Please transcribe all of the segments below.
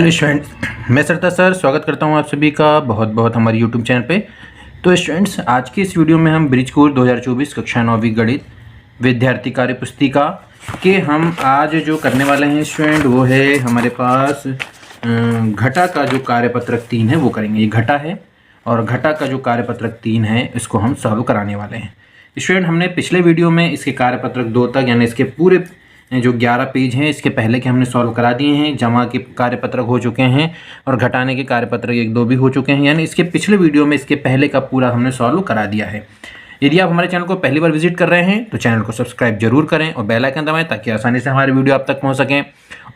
Students, मैं सरता sir स्वागत करता हूं आप सभी का बहुत बहुत हमारे यूट्यूब चैनल पे। तो स्टूडेंट्स, आज की इस वीडियो में हम ब्रिज कोर्स 2024 कक्षा 9वीं गणित विद्यार्थी कार्य पुस्तिका के हम आज जो करने वाले हैं स्टूडेंट, वो है हमारे पास घटा का जो कार्यपत्रक 3 है वो करेंगे। ये घटा है और घटा का जो कार्यपत्रक 3 है इसको हम सॉल्व कराने वाले हैं। स्टूडेंट, हमने पिछले वीडियो में इसके कार्यपत्रक 2 तक यानी इसके पूरे जो 11 पेज हैं इसके पहले के हमने सॉल्व करा दिए हैं। जमा के कार्यपत्रक हो चुके हैं और घटाने के कार्यपत्रक 1-2 भी हो चुके हैं, यानी इसके पिछले वीडियो में इसके पहले का पूरा हमने सॉल्व करा दिया है। यदि आप हमारे चैनल को पहली बार विजिट कर रहे हैं तो चैनल को सब्सक्राइब जरूर करें और बेल आइकन दबाएं ताकि आसानी से हमारे वीडियो आप तक पहुंच सकें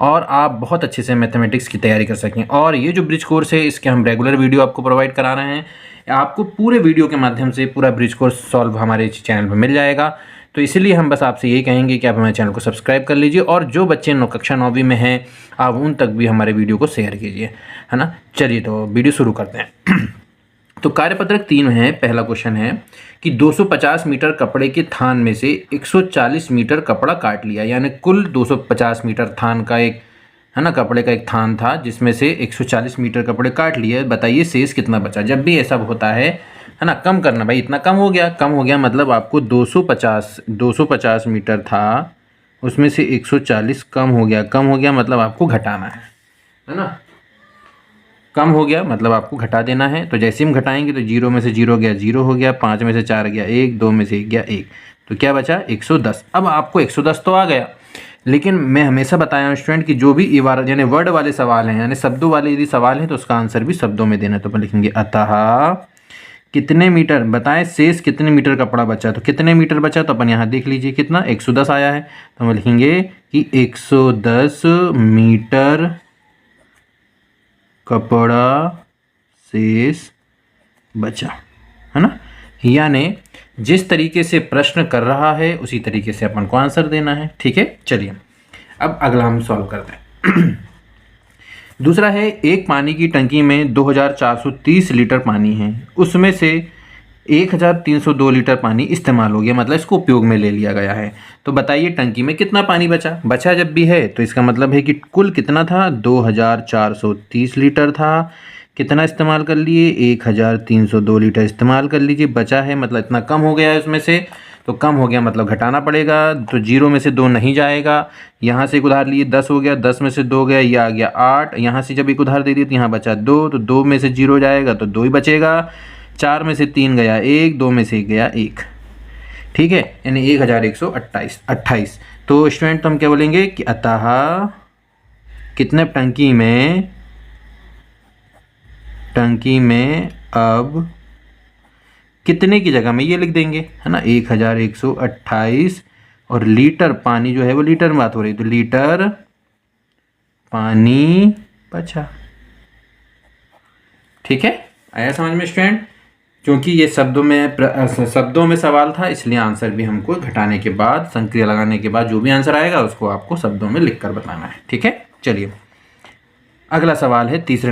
और आप बहुत अच्छे से मैथमेटिक्स की तैयारी कर सकें। और ये जो ब्रिज कोर्स है इसके हम रेगुलर वीडियो आपको प्रोवाइड करा रहे हैं। आपको पूरे वीडियो के माध्यम से पूरा ब्रिज कोर्स सॉल्व हमारे चैनल पर मिल जाएगा। तो इसीलिए हम बस आपसे यही कहेंगे कि आप हमारे चैनल को सब्सक्राइब कर लीजिए और जो बच्चे कक्षा 9वीं में हैं आप उन तक भी हमारे वीडियो को शेयर कीजिए, है ना। चलिए तो वीडियो शुरू करते हैं। तो कार्यपत्रक 3 है, पहला क्वेश्चन है कि 250 मीटर कपड़े के थान में से 140 मीटर कपड़ा काट लिया, यानी कुल 250 मीटर थान का एक, है ना, कपड़े का एक थान था जिसमें से 140 मीटर कपड़े काट लिए। बताइए शेष कितना बचा। जब भी ऐसा होता है ना, कम करना भाई, इतना कम हो गया मतलब आपको 250 मीटर था उसमें से 140 कम हो गया मतलब आपको घटाना है ना। कम हो गया मतलब आपको घटा देना है। तो जैसे हम घटाएंगे तो 0 में से 0 गया 0 हो गया, 5 में से 4 गया 1, 2 में से 1 गया 1, तो क्या बचा 110। अब आपको 110 तो आ गया, लेकिन मैं हमेशा बताया हूँ स्टूडेंट कि जो भी इबारत यानी वर्ड वाले सवाल हैं यानी शब्दों वाले यदि सवाल हैं तो उसका आंसर भी शब्दों में देना। तो अपन लिखेंगे अतः कितने मीटर, बताएं शेष कितने मीटर कपड़ा बचा। तो कितने मीटर बचा तो अपन यहाँ देख लीजिए कितना 110 आया है। तो हम लिखेंगे कि 110 मीटर कपड़ा शेष बचा, है ना। यानी जिस तरीके से प्रश्न कर रहा है उसी तरीके से अपन को आंसर देना है। ठीक है, चलिए अब अगला हम सॉल्व करते हैं। दूसरा है, एक पानी की टंकी में 2430 लीटर पानी है, उसमें से 1302 लीटर पानी इस्तेमाल हो गया, मतलब इसको उपयोग में ले लिया गया है। तो बताइए टंकी में कितना पानी बचा जब भी है तो इसका मतलब है कि कुल कितना था 2430 लीटर था। कितना इस्तेमाल कर लिए 1302 लीटर इस्तेमाल कर लीजिए, बचा है मतलब इतना कम हो गया है उसमें से। तो कम हो गया मतलब घटाना पड़ेगा। तो 0 में से 2 नहीं जाएगा, यहाँ से एक उधार लिए 10 हो गया, 10 में से 2 गया, ये आ गया 8, यहाँ से जब एक उधार दे दिया तो यहाँ बचा 2, तो 2 में से 0 जाएगा तो 2 ही बचेगा। 4 में से 3 गया 1, 2 में से 1 गया 1, ठीक है, यानी 1128। तो स्टूडेंट तो हम क्या बोलेंगे कि अतः कितने टंकी में अब कितने की जगह में ये लिख देंगे, है ना, 1128 और लीटर पानी जो है वो लीटर में बात हो रही है तो लीटर पानी बचा। ठीक है, आया समझ में स्टूडेंट। क्योंकि ये शब्दों में सवाल था इसलिए आंसर भी हमको घटाने के बाद संक्रिया लगाने के बाद जो भी आंसर आएगा उसको आपको शब्दों में लिखकर बताना है। ठीक है, चलिए अगला सवाल है तीसरे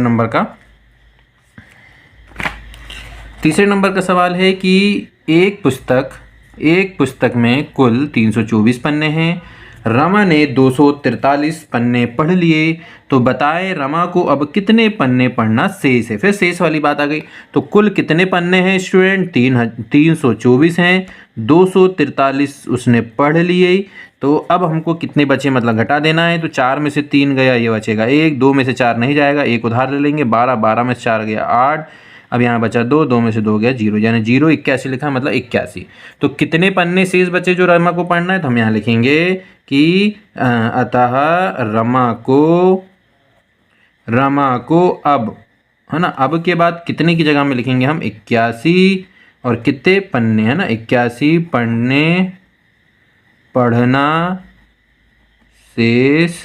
नंबर का सवाल है कि एक पुस्तक में कुल 324 पन्ने हैं। रमा ने 243 पन्ने पढ़ लिए, तो बताएं रमा को अब कितने पन्ने पढ़ना शेष है। फिर शेष वाली बात आ गई। तो कुल कितने पन्ने हैं स्टूडेंट 324 हैं, 243 उसने पढ़ लिए, तो अब हमको कितने बचे मतलब घटा देना है। तो 4 में से 3 गया, ये बचेगा 1, 2 में से 4 नहीं जाएगा, एक उधार ले लेंगे 12 में से 4 गया 8, अब यहाँ बचा 2, 2 में से 2 गया 0, यानी 0 81 लिखा मतलब 81। तो कितने पन्ने शेष बचे जो रमा को पढ़ना है तो हम यहाँ लिखेंगे कि अतः रमा को अब, है ना, अब के बाद कितने की जगह में लिखेंगे हम 81 और कितने पन्ने, है ना, 81 पढ़ना शेष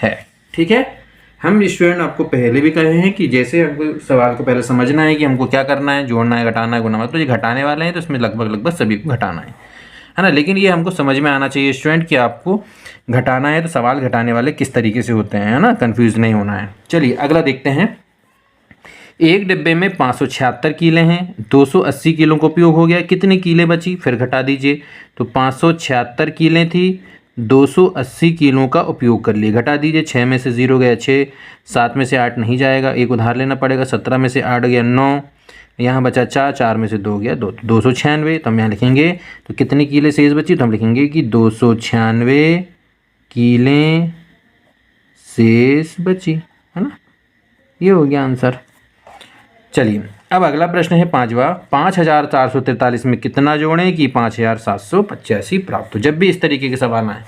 है। ठीक है, हम स्टूडेंट आपको पहले भी कहे हैं कि जैसे हमको सवाल को पहले समझना है कि हमको क्या करना है, जोड़ना है, घटाना है, गुना है। तो ये घटाने वाले हैं तो इसमें लगभग सभी को घटाना है ना। लेकिन ये हमको समझ में आना चाहिए स्टूडेंट कि आपको घटाना है तो सवाल घटाने वाले किस तरीके से होते हैं, है ना, कंफ्यूज नहीं होना है। चलिए अगला देखते हैं। एक डिब्बे में 576 कीले हैं, 280 किलो का उपयोग हो गया, कितनी कीले बची फिर घटा दीजिए। तो 576 कीले थी 280 किलो का उपयोग कर लिए। घटा दीजिए, 6 में से 0 गया 6, 7 में से 8 नहीं जाएगा, एक उधार लेना पड़ेगा, 17 में से 8 गया 9, यहाँ बचा 4, 4 में से 2 गया 2, 296। तो हम यहाँ लिखेंगे तो कितनी कीलें शेष बची, तो हम लिखेंगे कि 296 कीलें शेष बची, है ना। ये हो गया आंसर। चलिए अब अगला प्रश्न है 5वां। 5443 में कितना जोड़ें कि 5785 प्राप्त हो। जब भी इस तरीके के सवाल आए,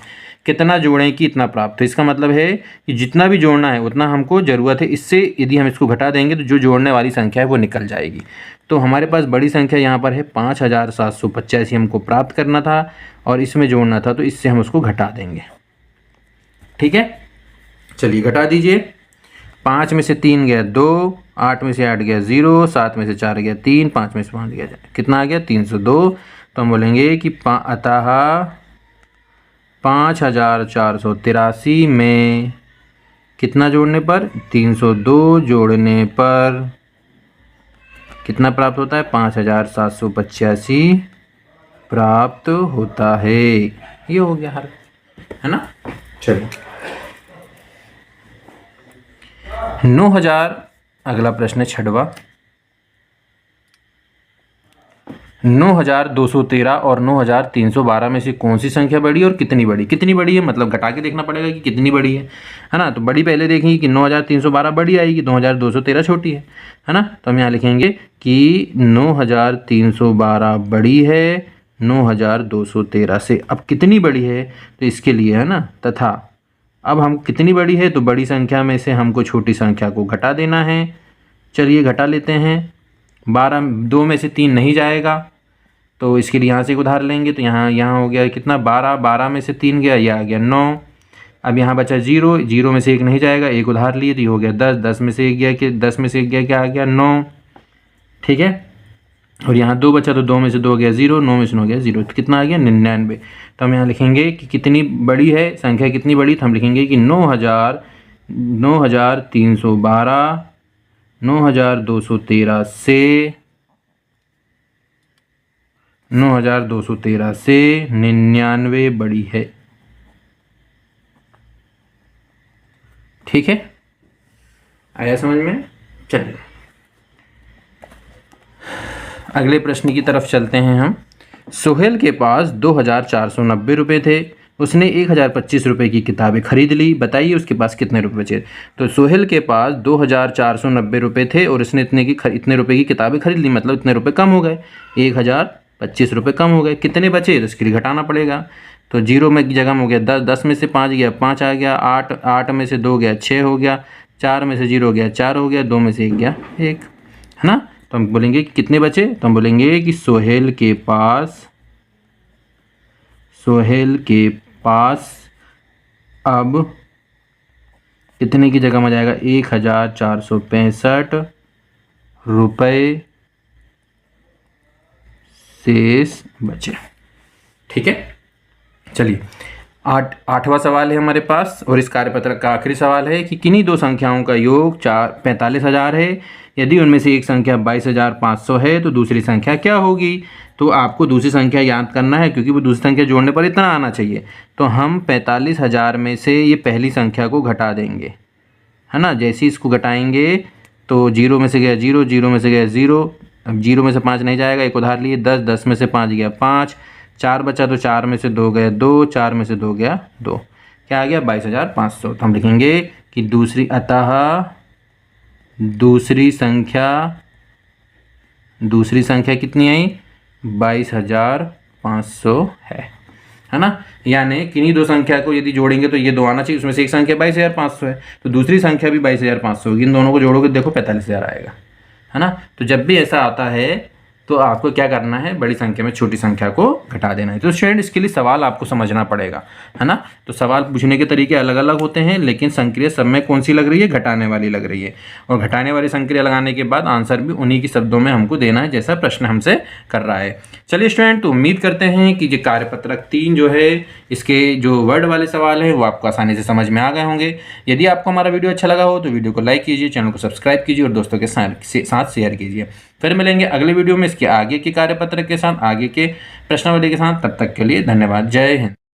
कितना जोड़ें कि इतना प्राप्त हो, इसका मतलब है कि जितना भी जोड़ना है उतना हमको ज़रूरत है। इससे यदि हम इसको घटा देंगे तो जो जोड़ने वाली संख्या है वो निकल जाएगी। तो हमारे पास बड़ी संख्या यहाँ पर है 5785 हमको प्राप्त करना था और इसमें जोड़ना था, तो इससे हम उसको घटा देंगे। ठीक है, चलिए घटा दीजिए। 5 में से 3 गया 2, 8 में से 8 गया 0, 7 में से 4 गया 3, 5 में से 5 गया, कितना आ गया 302। तो हम बोलेंगे कि अतः 5483 में कितना जोड़ने पर, 302 जोड़ने पर कितना प्राप्त होता है, 5785 प्राप्त होता है। ये हो गया हल, है ना। चलिए 9000 अगला प्रश्न है 6वां। 9213 और 9312 में से कौन सी संख्या बड़ी और कितनी बड़ी। कितनी बड़ी है मतलब घटा के देखना पड़ेगा कि कितनी बड़ी है ना। तो बड़ी पहले देखेंगे कि 9312 बड़ी आएगी, 9213 छोटी है ना। तो हम यहाँ लिखेंगे कि 9312 बड़ी है 9213 से। अब कितनी बड़ी है तो इसके लिए है ना, तथा अब हम कितनी बड़ी है तो बड़ी संख्या में से हमको छोटी संख्या को घटा देना है। चलिए घटा लेते हैं। 12, 2 में से 3 नहीं जाएगा तो इसके लिए यहाँ से एक उधार लेंगे। तो यहाँ हो गया कितना 12, 12 में से 3 गया, यह आ गया 9। अब यहाँ बचा 0, 0 में से 1 नहीं जाएगा, एक उधार लिए तो ये हो गया 10, 10 में से 1 गया कि 10 में से 1 गया क्या आ गया 9। ठीक है, और यहाँ 2 बचा तो 2 में से 2 गया 0, 9 में से 9 गया 0, तो कितना आ गया 99। तो हम यहाँ लिखेंगे कि कितनी बड़ी है संख्या, कितनी बड़ी, तो हम लिखेंगे कि 9312 9213 से 9213 से 99 बड़ी है। ठीक है, आया समझ में। चलिए अगले प्रश्न की तरफ चलते हैं हम। सोहेल के पास 2490 रुपये थे, उसने 1025 रुपये की किताबें खरीद ली, बताइए उसके पास कितने रुपये बचे। तो सोहेल के पास 2490 रुपये थे और उसने इतने रुपये की किताबें खरीद ली, मतलब इतने रुपये कम हो गए, 1025 रुपये कम हो गए। कितने बचे तो इसके लिए घटाना पड़ेगा। तो 0 में की जगह में हो गया 10, 10 में से 5 गया 5 आ गया, 8, 8 में से 2 गया 6 हो गया, 4 में से 0 गया 4 हो गया, 2 में से 1 गया 1, है ना। तो हम बोलेंगे कि कितने बचे, तो हम बोलेंगे कि सोहेल के पास अब कितने की जगह में जाएगा 1465 रुपये शेष बचे। ठीक है, चलिए 8वां सवाल है हमारे पास और इस कार्यपत्रक का आखिरी सवाल है कि किन्हीं दो संख्याओं का योग 45,000 है। यदि उनमें से एक संख्या 22,500 है तो दूसरी संख्या क्या होगी। तो आपको दूसरी संख्या याद करना है क्योंकि वो दूसरी संख्या जोड़ने पर इतना आना चाहिए। तो हम 45,000 में से ये पहली संख्या को घटा देंगे, है ना। जैसे ही इसको घटाएंगे तो 0 में से गया 0, 0 में से गया 0, अब 0 में से 5 नहीं जाएगा, एक उधार लिए 10, 10 में से 5 गया 5, 4 बचा तो 4 में से 2 गया 2, 4 में से 2 गया 2, क्या आ गया 22,500। तो हम लिखेंगे कि अतः दूसरी संख्या कितनी आई 22,500 है ना। यानी किन्हीं दो संख्या को यदि जोड़ेंगे तो ये दो आना चाहिए, उसमें से एक संख्या 22,500 है तो दूसरी संख्या भी 22,500 होगी। इन दोनों को जोड़ोगे देखो 45,000 आएगा, है ना। तो जब भी ऐसा आता है तो आपको क्या करना है, बड़ी संख्या में छोटी संख्या को घटा देना है। तो स्टूडेंट इसके लिए सवाल आपको समझना पड़ेगा, है ना। तो सवाल पूछने के तरीके अलग अलग होते हैं, लेकिन संक्रिया सब में कौन सी लग रही है, घटाने वाली लग रही है। और घटाने वाली संक्रिया लगाने के बाद आंसर भी उन्हीं के शब्दों में हमको देना है जैसा प्रश्न हमसे कर रहा है। चलिए स्टूडेंट, तो उम्मीद करते हैं कि ये कार्यपत्रक 3 जो है इसके जो वर्ड वाले सवाल हैं वो आपको आसानी से समझ में आ गए होंगे। यदि आपको हमारा वीडियो अच्छा लगा हो तो वीडियो को लाइक कीजिए, चैनल को सब्सक्राइब कीजिए और दोस्तों के साथ शेयर कीजिए। फिर मिलेंगे अगले वीडियो में इसके आगे के कार्यपत्रक के साथ, आगे के प्रश्नावली के साथ। तब तक के लिए धन्यवाद। जय हिंद।